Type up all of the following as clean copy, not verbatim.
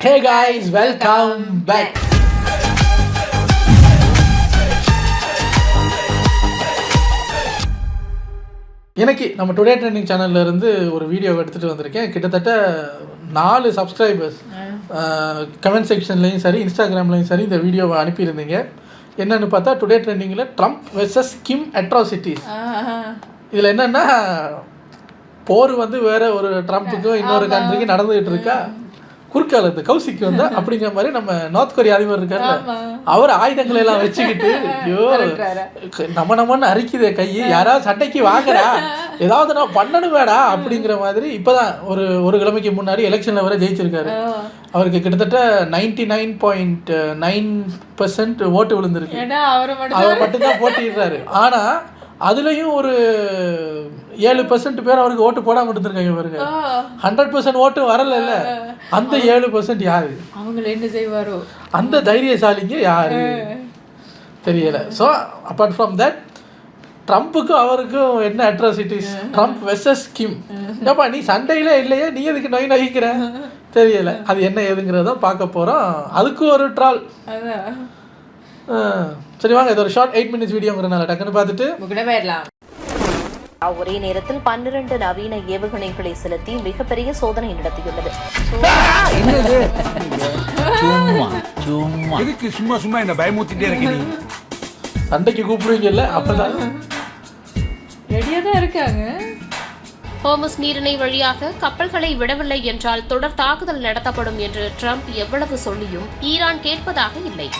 Hey guys, welcome back. எனக்கு நம்ம today trending சேனல்ல இருந்து ஒரு வீடியோ எடுத்துகிட்டு வந்திருக்கேன். கிட்டத்தட்ட 4 சப்ஸ்கிரைபர்ஸ் கமெண்ட் செக்ஷன்லேயும் சரி இன்ஸ்டாகிராம்லேயும் சரி இந்த வீடியோவை அனுப்பியிருந்தீங்க. என்னென்னு பார்த்தா டுடே ட்ரெண்டிங்கில் ட்ரம்ப் வெர்சஸ் கிம் அட்ராசிட்டிஸ். இதில் என்னென்னா போர் வந்து வேறு ஒரு ட்ரம்ப்புக்கும் இன்னொரு கண்ட்ரிக்கும் நடந்துகிட்டு இருக்கா. குறுக்காலத்து கௌசிக்கு வந்தா அப்படிங்கிற மாதிரி நம்ம நார்த் கொரியா அதிபர் இருக்காரு, அவர் ஆயுதங்களை எல்லாம் வச்சுக்கிட்டு ஐயோ நம்மன்னு அரிக்குதே கையை, யாராவது சண்டைக்கு வாங்கடா, ஏதாவது நான் பண்ணணும் வேடா அப்படிங்கிற மாதிரி. இப்போதான் ஒரு கிழமைக்கு முன்னாடி எலெக்ஷன்ல வர ஜெயிச்சிருக்காரு. அவருக்கு கிட்டத்தட்ட 99.9% ஓட்டு விழுந்திருக்கு. அவர் மட்டும்தான் போட்டிடுறாரு. ஆனா அதுலயும் ஒரு 7% பேர் அவருக்கு ஓட்டு போடாம இருந்திருக்காங்க பாருங்க. 100% ஓட்டு வரல. அந்த 7% யாரு? அவங்க என்ன செய்வாரோ அந்த தைரியசாலிங்க யாரு தெரியல. ஸோ அப்பார்ட் ஃப்ரம் தட் ட்ரம்ப்புக்கும் அவருக்கும் என்ன அட்ராசிட்டிஸ்? ட்ரம்ப் வெர்சஸ் கிம். ஏப்பா நீ சண்டையில இல்லையா, நீ எதுக்கு நொய்க்கிற தெரியல. அது என்ன ஏதுங்கிறத பார்க்க போறோம். அதுக்கும் ஒரு ட்ரால். சரி வாங்க, இது ஒரு ஷார்ட் 8 minutes வீடியோங்கிறனால டக்குன்னு பார்த்துட்டு போயிடலாம். ஒரே நேரத்தில் 12 நவீன ஏவுகணைகளை செலுத்தி மிகப்பெரிய சோதனை நடத்தியுள்ளது. சும்மா இந்த பயமுத்திட்டே இருக்கு. சண்டைக்கு கூப்பிடுவீங்கல்ல, அப்பதான் ரெடியா தான் இருக்காங்க. ஹோர்முஸ் நீரிணை வழியாக கப்பல்களை விடவில்லை என்றால் தொடர் தாக்குதல் நடத்தப்படும் என்று ட்ரம்ப் எவ்வளவு சொல்லியும் ஈரான் கேட்பதாக இல்லை.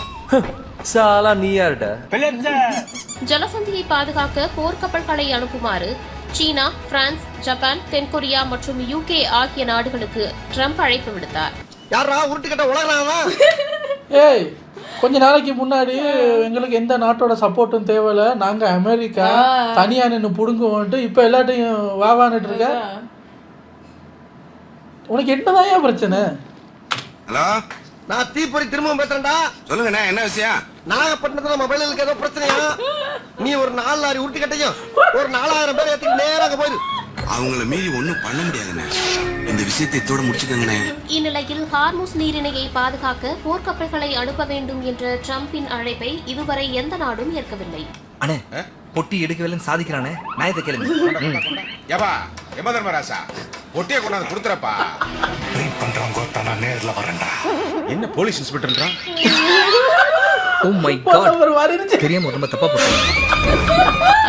ஜலசந்தியை பாதுகாக்க போர்க்கப்பல்களை அனுப்புமாறு சீனா, பிரான்ஸ், ஜப்பான், தென்கொரியா மற்றும் UK ஆகிய நாடுகளுக்கு ட்ரம்ப் அழைப்பு விடுத்தார். ஏய் கொஞ்ச நாளைக்கு முன்னாடி எங்களுக்கு எந்த நாட்டோட சப்போர்ட்டும் தேவையில்ல, நாங்க அமெரிக்கா தனியா நின்று புடுங்குவோன்ட்டு இப்ப எல்லாத்தையும் வாவான்ட்டு இருக்க. உனக்கு என்னதான் ஏன் பிரச்சனை? ஹலோ, நான் தீப்பொறி திரும்பவும் பேசுறேன்டா. சொல்லுங்கண்ணே, என்ன விஷயம்? நாகப்பட்டினத்துல மொபைலுக்கு ஏதோ பிரச்சனையா? நீ ஒரு 4 லாரி உருட்டி கட்டையும் ஒரு 4000 பேர் ஏத்திட்டு நேராக போயிரு. அவங்கள மீறி ஒண்ணும் பண்ண முடியாதுண்ணே. இந்த விஷயத்தை இதோட முடிச்சுக்கங்கண்ணே. இந்நிலையில் ஹார்முஸ் நீரிணையை பாதுகாக்க போர்க்கப்பல்களை அனுப்ப வேண்டும் என்ற ட்ரம்பின் அழைப்பை இதுவரை எந்த நாடும் ஏற்கவில்லை. அண்ணே பொட்டி எடுக்கவில்லைன்னு சாதிக்கிறானே, நாயத்தை கேளுங்க. ஏப்பா எம்ம தர்மராசா, பொட்டியை கொண்டாந்து கொடுத்துறப்பா. வெயிட் பண்றவங்க நான் நேர்ல வரேன்டா. என்ன போலீஸ் இன்ஸ்பெக்டர்ன்றா? ஓ மை காட், தெரியாம ரொம்ப தப்பா போட்டேன்.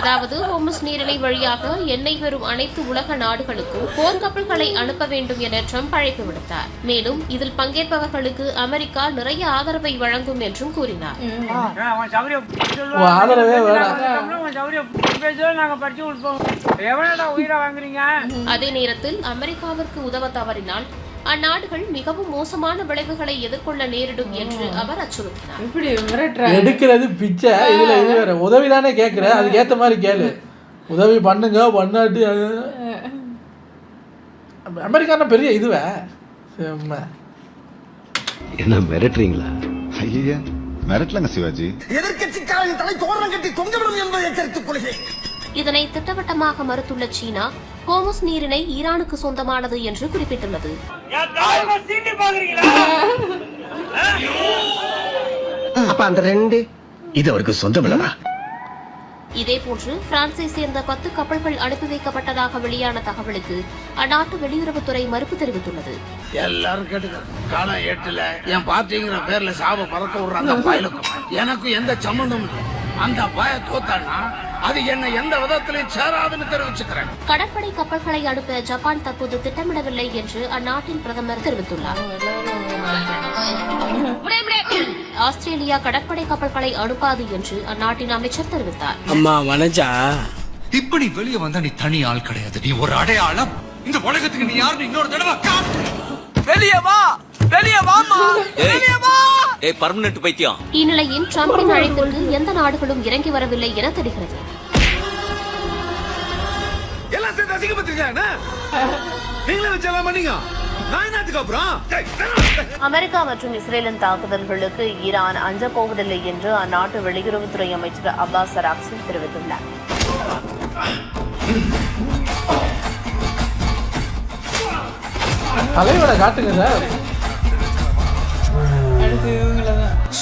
அதாவது ஹோர்முஸ் நீரிணை வழியாக எண்ணெய் பெறும் அனைத்து உலக நாடுகளுக்கும் போர்க்கப்பல்களை அனுப்ப வேண்டும் என ட்ரம்ப் அழைப்பு விடுத்தார். மேலும் இதில் பங்கேற்பவர்களுக்கு அமெரிக்கா நிறைய ஆதரவை வழங்கும் என்றும் கூறினார். அதே நேரத்தில் அமெரிக்காவிற்கு உதவ தவறினால் அந்நாடுகள் மிகவும் மோசமான விளைவுகளை எதிர்கொள்ள நேரிடும் என்று அவர் அச்சுறுத்தினார். எடுக்கிறது பிச்சை, இதுல இது வேற உதவிதானே கேட்கிற, அதுக்கு ஏத்த மாதிரி கேளு. உதவி பண்ணுங்க பண்ணாட்டி அமெரிக்கான பெரிய இதுவே என்ன மிரட்டுறீங்களா? ஐயா மிரட்டலங்க சிவாஜி. எதிர்க்கட்சிக்காரன் தலை தோரணம் கட்டி தொங்கவிடும் என்பதை எச்சரித்துக் கொள்கிறேன். இதனை திட்டவட்டமாக மறுத்துள்ள சீனா ஹோர்முஸ் நீரிணை ஈரானுக்கு சொந்தமானது என்று குறிப்பிட்டுள்ளது. அப்ப அந்த 2 இது அவருக்கு சொந்தமில்லடா. இதேபோன்று பிரான்சை சேர்ந்த 10 கப்பல்கள் அனுப்பி வைக்கப்பட்டதாக வெளியான தகவலுக்கு அந்நாட்டு வெளியுறவுத்துறை மறுப்பு தெரிவித்துள்ளது. எல்லாரும் கேட்டுக்க, காலம் 8ல என் பார்ட்டிங்கிற பேர்ல சாப பறக்க விடுற அந்த பயலுக்கும் எனக்கும் எந்த சம்பந்தமும் இல்லை. அந்த பய தோத்தானா அது என்ன எந்த விதத்திலையும் சேராதுன்னு தெரிவிச்சுக்கிறேன். கடற்படை கப்பல்களை அனுப்ப ஜப்பான் தற்போது திட்டமிடவில்லை என்று அந்நாட்டின் பிரதமர் தெரிவித்துள்ளார். ஆஸ்திரேலியா கடற்படை கப்பல்களை அனுப்பாது என்று அந்நாட்டின் அமைச்சர் தெரிவித்தார். அம்மா வனஜா, இப்படி வெளியே வந்தா நீ தனி ஆள் கிடையாது, நீ ஒரு அடையாளம். இந்த உலகத்துக்கு நீ யாருன்னு இன்னொரு தடவை வெளியே வா, வெளியே வாமா, வெளியே வா. ஏய் பர்மனன்ட் பைத்தியம். இந்நிலையில் ட்ரம்பின் அழைப்பிற்கு எந்த நாடுகளும் இறங்கி வரவில்லை என தெரிகிறது. எல்லாம் சேர்ந்து அசிங்கப்படுத்துறீங்க. நீங்களே வச்சலாம் பண்ணீங்க. அமெரிக்கா மற்றும் இஸ்ரேலின் தாக்குதல்களுக்கு ஈரான் அஞ்சப் போவதில்லை என்று அந்நாட்டு வெளியுறவுத்துறை அமைச்சர் அப்பாஸ் அராக்சி தெரிவித்துள்ளார். தலைவரை காட்டுங்க சார்.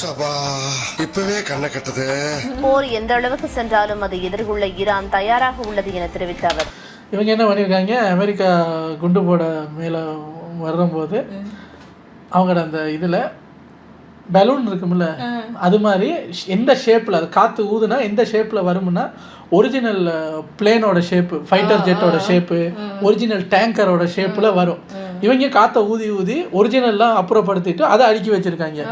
சபா இப்பவே கண்ணை கட்டுது. போர் எந்த அளவுக்கு சென்றாலும் அதை எதிர்கொள்ள ஈரான் தயாராக உள்ளது என தெரிவித்த அவர், இவங்க என்ன பண்ணியிருக்காங்க, அமெரிக்கா குண்டு போட மேலே வரும்போது அவங்களோட அந்த இதில் பலூன் இருக்கும்ல, அது மாதிரி எந்த ஷேப்பில் அது காற்று ஊதுனா எந்த ஷேப்பில் வரும்னா ஒரிஜினல் பிளேனோட ஷேப்பு, ஃபைட்டர் ஜெட்டோட ஷேப்பு, ஒரிஜினல் டேங்கரோட ஷேப்பில் வரும். இவங்க காற்றை ஊதி ஊதி ஒரிஜினல்லாம் அப்புறப்படுத்திட்டு அதை அடுக்கி வச்சுருக்காங்க.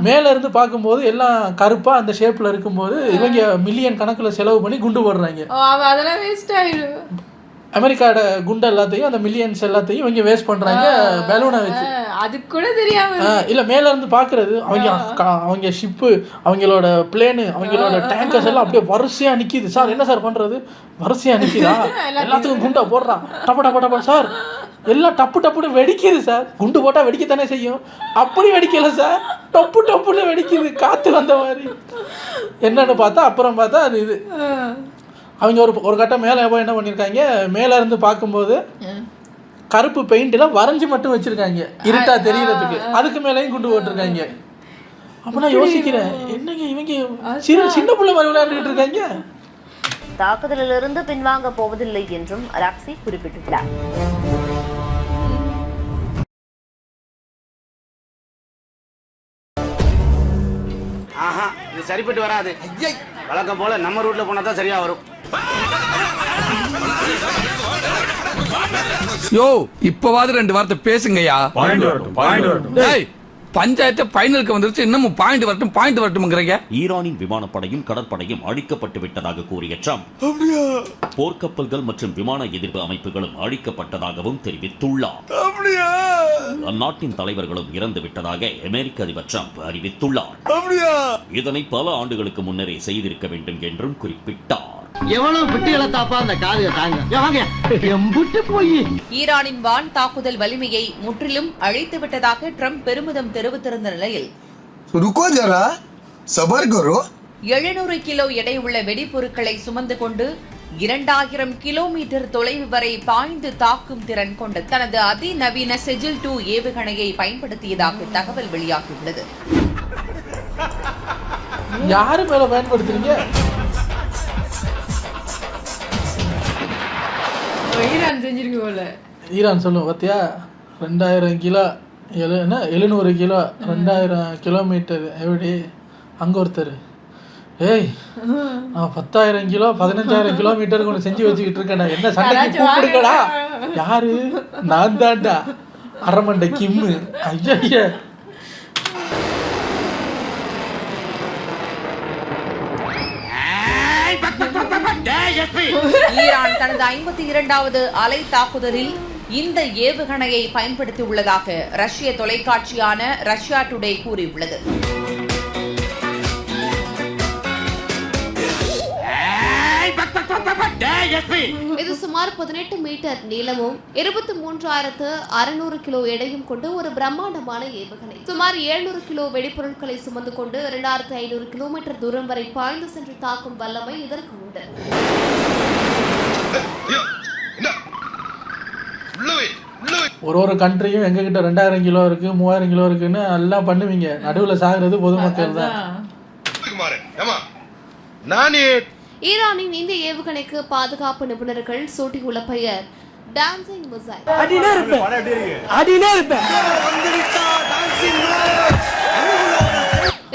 மேலேருந்து பார்க்கும்போது எல்லாம் கருப்பாக அந்த ஷேப்பில் இருக்கும்போது இவங்க மில்லியன் கணக்கில் செலவு பண்ணி குண்டு போடுறாங்க. அதெல்லாம் வேஸ்ட் ஆயிடும். அமெரிக்காவோட குண்டு எல்லாத்தையும் அந்த மில்லியன்ஸ் எல்லாத்தையும் இவங்க வேஸ்ட் பண்ணுறாங்க பலூனை வச்சு. அது கூட தெரியாம இல்லை மேலேருந்து பார்க்குறது அவங்க ஷிப்பு, அவங்களோட பிளேனு, அவங்களோட டேங்கர்ஸ் எல்லாம் அப்படியே வரிசையாக நிற்கிது. சார் என்ன சார் பண்ணுறது, வரிசையாக நிற்கிதா, எல்லாத்துக்கும் குண்டை போடுறான், டப்ப டப்ப டப்பா சார், எல்லாம் டப்பு டப்புன்னு வெடிக்குது சார். குண்டு போட்டால் வெடிக்கத்தானே செய்யும், அப்படி வெடிக்கலை சார், டப்பு டப்புன்னு வெடிக்குது காற்று வந்த மாதிரி. என்னன்னு பார்த்தா அப்புறம் பார்த்தா அது இது. அவங்க ஒரு கட்டம் மேலே போய் என்ன பண்ணியிருக்காங்க, மேலே இருந்து பார்க்கும்போது கருப்பு பெயிண்டில் வரைஞ்சி மட்டும் வச்சுருக்காங்க இருட்டா தெரியறதுக்கு, அதுக்கு மேலேயும் குண்டு போட்டிருக்காங்க. அப்போ நான் யோசிக்கிறேன், என்னங்க இவங்க சின்ன பிள்ளை மாதிரி விளையாண்டுக்கிட்டு இருக்காங்க. தாக்குதலிலிருந்து பின்வாங்க போவதில்லை என்றும் ராக்சி குறிப்பிட்டுள்ளார். ஆஹா, இது சரிப்பட்டு வராது. வழக்கம் போல நம்ம ரூட்ல போனா தான் சரியா வரும். யோ இப்பவாது 2 வார்த்தை பேசுங்கயா. பஞ்சாயத்து பைனலுக்கு வந்துருச்சு, இன்னமும் பாயிண்ட் வரட்டும்ங்கறீங்க. ஈரானின் விமானப்படையும் கடற்படையும் அழிக்கப்பட்டு விட்டதாக கூறிய ட்ரம்ப் போர்க்கப்பல்கள் மற்றும் விமான எதிர்ப்பு அமைப்புகளும் அழிக்கப்பட்டதாகவும் தெரிவித்துள்ளார். அந்நாட்டின் தலைவர்களும் இறந்து விட்டதாக அமெரிக்க அதிபர் ட்ரம்ப் அறிவித்துள்ளார். இதனை பல ஆண்டுகளுக்கு முன்னரே செய்திருக்க வேண்டும் என்றும் குறிப்பிட்டார். ஈரானின் வான் தாக்குதல் வலிமையை முற்றிலும் அழித்து விட்டதாக ட்ரம்ப் பெருமிதம் தெரிவித்திருந்த நிலையில் 700 கிலோ எடையுள்ள வெடிப்பொருட்களை சுமந்து கொண்டு 2000 கிலோமீட்டர் தொலைவு வரை பாய்ந்து தாக்கும் திறன் கொண்ட தனது அதிநவீன செஜில் 2 ஏவுகணையை பயன்படுத்தியதாக தகவல் வெளியாகியுள்ளது. யாரு மேல பயன்படுத்துறீங்க? ஈரான் செஞ்சிருக்கு போல. ஈரான் சொல்லுவோம் பார்த்தியா, 2000 கிலோ 700 கிலோ 2000 கிலோமீட்டர் எப்படி அங்கே ஒருத்தர், ஏய் நான் 10,000 கிலோ 15,000 கிலோமீட்டருக்கு ஒன்று செஞ்சு வச்சுக்கிட்டு இருக்கேன்டா, என்ன சண்டைக்கு கூப்பிடுங்கடா. யாரு? நான் தான்டா அரமண்டை கிம்மு. ஐயா ஈரான் தனது 52வது அலை தாக்குதலில் இந்த ஏவுகணையை பயன்படுத்தியுள்ளதாக ரஷ்ய தொலைக்காட்சியான ரஷ்யா டுடே கூறியுள்ளது. இது சுமார் 18 மீட்டர் நீளமும் 23,600 கிலோ எடையும் கொண்டு ஒரு பிரம்மாண்டமான ஏவுகணை. சுமார் 700 கிலோ வெடிப்பொருட்களை சுமந்து கொண்டு 2,500 கிலோமீட்டர் தூரம் வரை பாய்ந்து சென்று தாக்கும் வல்லமை இதற்கு உண்டு. ஒரு கண்ட்ரியும் எங்ககிட்ட 2000 கிலோ இருக்கு 3000 கிலோ இருக்குன்னு எல்லாம் பண்ணுவீங்க, நடுவில் சாகிறது பொதுமக்கள் தான். ஈரானின் இந்த ஏவுகணைக்கு பாதுகாப்பு நிபுணர்கள் சூட்டியுள்ள பெயர் டான்சிங் மிசைல்.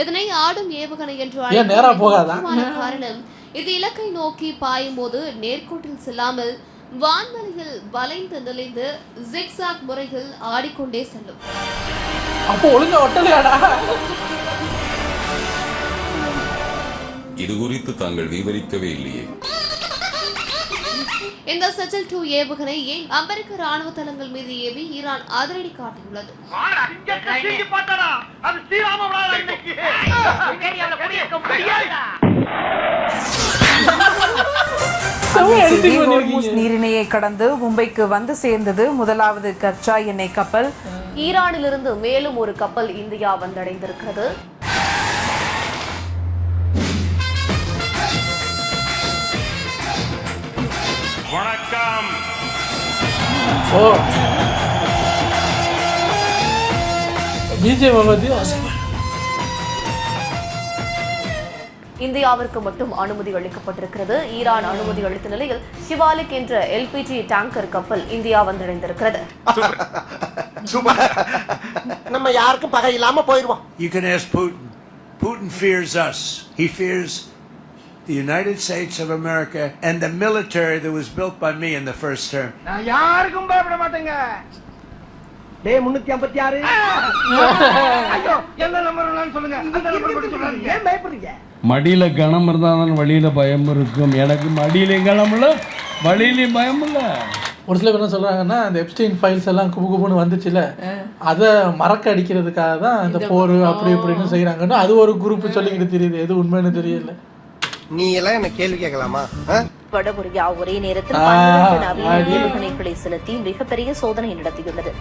இதனை ஆடும் ஏவுகணை என்று அழைக்கப்படும் காரணம் இது இலக்கை நோக்கி பாயும் போது நேர்கோட்டில் செல்லாமல் வான்வெளியில் வளைந்து நெளிந்து ஜிக்ஸாக் முறையில் ஆடிக்கொண்டே செல்லும். அப்போ ஒழுங்கா ஒட்டலையாடா? இது குறித்து தாங்கள் விவரிக்கவே இல்லையே. இந்த செஜில் 2 ஏவுகணை ஏன் அமெரிக்க ராணுவ தளங்கள் மீது ஏவி ஈரான் அதிரடி காட்டியுள்ளது. நீரிணையை கடந்து மும்பைக்கு வந்து சேர்ந்தது முதலாவது கச்சா எண்ணெய் கப்பல். ஈரானிலிருந்து மேலும் ஒரு கப்பல் இந்தியா வந்தடைந்திருக்கிறது. வணக்கம். பிஜே பாபாஜி இந்தியாவிற்கு மட்டும் அனுமதி அளிக்கப்பட்டிருக்கிறது. ஈரான் அனுமதி அளித்த நிலையில் ஷிவாலிக் என்ற எல்பிஜி டேங்கர் கப்பல் இந்தியா வந்தடைந்திருக்கிறது. நம்ம யாருக்கும் பகை இல்லாம போயிடுவோம். You can ask Putin. Putin fears us. He fears the United States of America and the military that was built by me in the first term. நான் யாருக்கும் பயப்பட மாட்டேங்க. டேய் 356. ஐயோ என்ன நம்பர்லாம் சொல்லுங்க. அந்த நம்பர் போட்டு சொல்லுங்க. ஏன் பயப்படுறீங்க? மடியில கணம் இருந்தாலும் வழியில பயம் இருக்கும். எனக்கு மடியிலையும் கணம் இல்ல, வழியிலையும் பயம் இல்ல. ஒரு சில பேர் என்ன சொல்றாங்கன்னா, அந்த எப்ஸ்டீன் ஃபைல்ஸ் எல்லாம் குபுகுபுன்னு வந்துச்சுல, அதை மறக்க அடிக்கிறதுக்காக தான் இந்த போர் அப்படி இப்படின்னு செய்யறாங்கன்னு அது ஒரு குரூப் சொல்லிக்கிட்டு தெரியுது. எது உண்மைன்னு தெரியல. நீ எல்லாம் என்ன கேள்வி கேட்கலாமா? வடகொரியா ஒரே நேரத்தில் 12 நவீன ஏவுகணைகளை செலுத்தி மிகப்பெரிய சோதனை நடத்தியுள்ளது.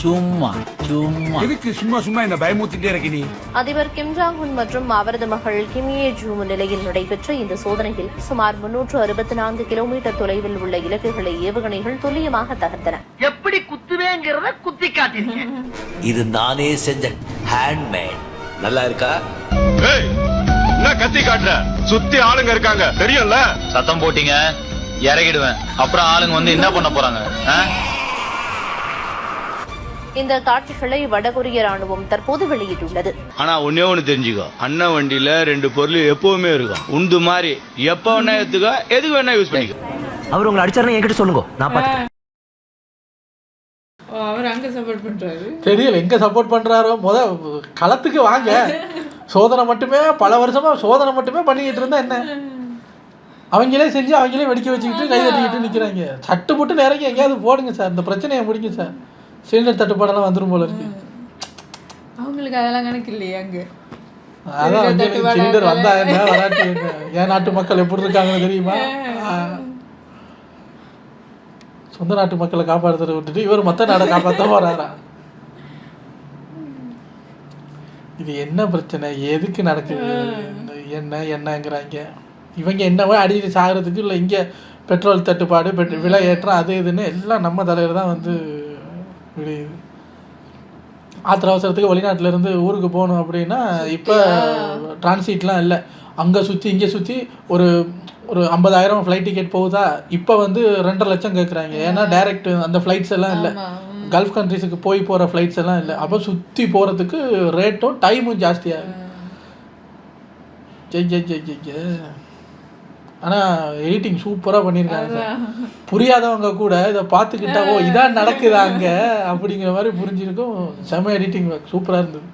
சும்மா சும்மா எதுக்கு சும்மா சும்மா என்ன பயமுத்திட்டே இருக்க நீ? அதிபர் கிம் ஜாங் உன் மற்றும் அவரது மகள் கிம் ஏ ஜூ நிலையில் நடைபெற்ற இந்த சோதனையில் சுமார் 364 கிலோமீட்டர் தொலைவில் உள்ள இலக்குகளை ஏவுகணைகள் துல்லியமாக தகர்த்தன. எப்படி குத்துவேங்கிறத குத்தி காட்டிருக்கேன். இது நானே செஞ்ச ஹேண்ட்மேட். நல்லா இருக்கா? என்ன கத்தி காட்டுற? சுத்தி ஆளுங்க இருக்காங்க தெரியும்ல. சத்தம் போட்டீங்க இறங்கிடுவேன். அப்புறம் ஆளுங்க வந்து என்ன பண்ண போறாங்க? இந்த காட்சிகளை வடகொரிய ராணுவம் தற்போது வெளியிட்டுள்ளது. ஆனா ஒன்னே ஒண்ணு தெரிஞ்சுக்கோ, அண்ணன் வண்டியில 2 பொருள் எப்பவுமே இருக்கும். உண்டு மாதிரி எப்ப வேணா எடுத்துக்கோ, எதுக்கு வேணா யூஸ் பண்ணிக்கோ. அவர் உங்களை அடிச்சாருன்னு என்கிட்ட சொல்லுங்க, நான் பாத்துக்கிறேன். அவர் அங்க சப்போர்ட் பண்றாரு. தெரியல எங்க சப்போர்ட் பண்றாரோ. களத்துக்கு வாங்க. சோதனை மட்டுமே பல வருஷமா சோதனை மட்டுமே பண்ணிக்கிட்டு இருந்தா என்ன? அவங்களே செஞ்சு அவங்களே வெடிக்க வச்சுக்கிட்டு கை தட்டிக்கிட்டு நிற்கிறாங்க. சட்டு போட்டு நேரங்க எங்கேயாவது போடுங்க சார், இந்த பிரச்சனையை முடிங்க சார். சிலிண்டர் தட்டுப்பாடெல்லாம் வந்துடும் போல இருக்கு. அவங்களுக்கு அதெல்லாம் கணக்கு இல்லையா? அங்கே அதான் சிலிண்டர் வந்தா என்ன வராட்டி என்ன? என் நாட்டு மக்கள் எப்படி இருக்காங்கன்னு தெரியுமா? சொந்த நாட்டு மக்களை காப்பாற்றுறத விட்டுட்டு இவர் மற்ற நாடை காப்பாற்ற வராரா? இது என்ன பிரச்சனை? எதுக்கு நடக்குது? என்னங்கிறாங்க இவங்க. என்னவோ அடிச்சு சாகிறதுக்கு இல்லை, இங்கே பெட்ரோல் தட்டுப்பாடு, விலை ஏற்றம், அது இதுன்னு எல்லாம் நம்ம தலையில் தான் வந்து விடுது. ஆத்திர அவசரத்துக்கு வெளிநாட்டிலேருந்து ஊருக்கு போகணும் அப்படின்னா இப்போ டிரான்சிட்லாம் இல்லை. அங்கே சுற்றி இங்கே சுற்றி ஒரு 50,000 ஃப்ளைட் டிக்கெட் போகுதா, இப்போ வந்து 2.5 லட்சம் கேட்குறாங்க. ஏன்னா டைரக்ட் அந்த ஃப்ளைட்ஸ் எல்லாம் இல்லை, கல்ஃப் கண்ட்ரிஸுக்கு போகிற ஃப்ளைட்ஸ் எல்லாம் இல்லை. அப்போ சுற்றி போகிறதுக்கு ரேட்டும் டைமும் ஜாஸ்தியாகும். ஆனால் எடிட்டிங் சூப்பராக பண்ணியிருக்காங்க சார். புரியாதவங்க கூட இதை பார்த்துக்கிட்டா ஓ இதான் நடக்குதா அங்கே அப்படிங்கிற மாதிரி புரிஞ்சிருக்கும். செம்ம எடிட்டிங் ஒர்க் சூப்பராக இருந்தது.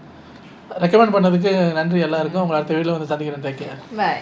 ரெக்கமெண்ட் பண்ணதுக்கு நன்றி எல்லாருக்கும். உங்களை அடுத்த வீடியோவில் வந்து சந்திக்கிறேன். Take care. பை.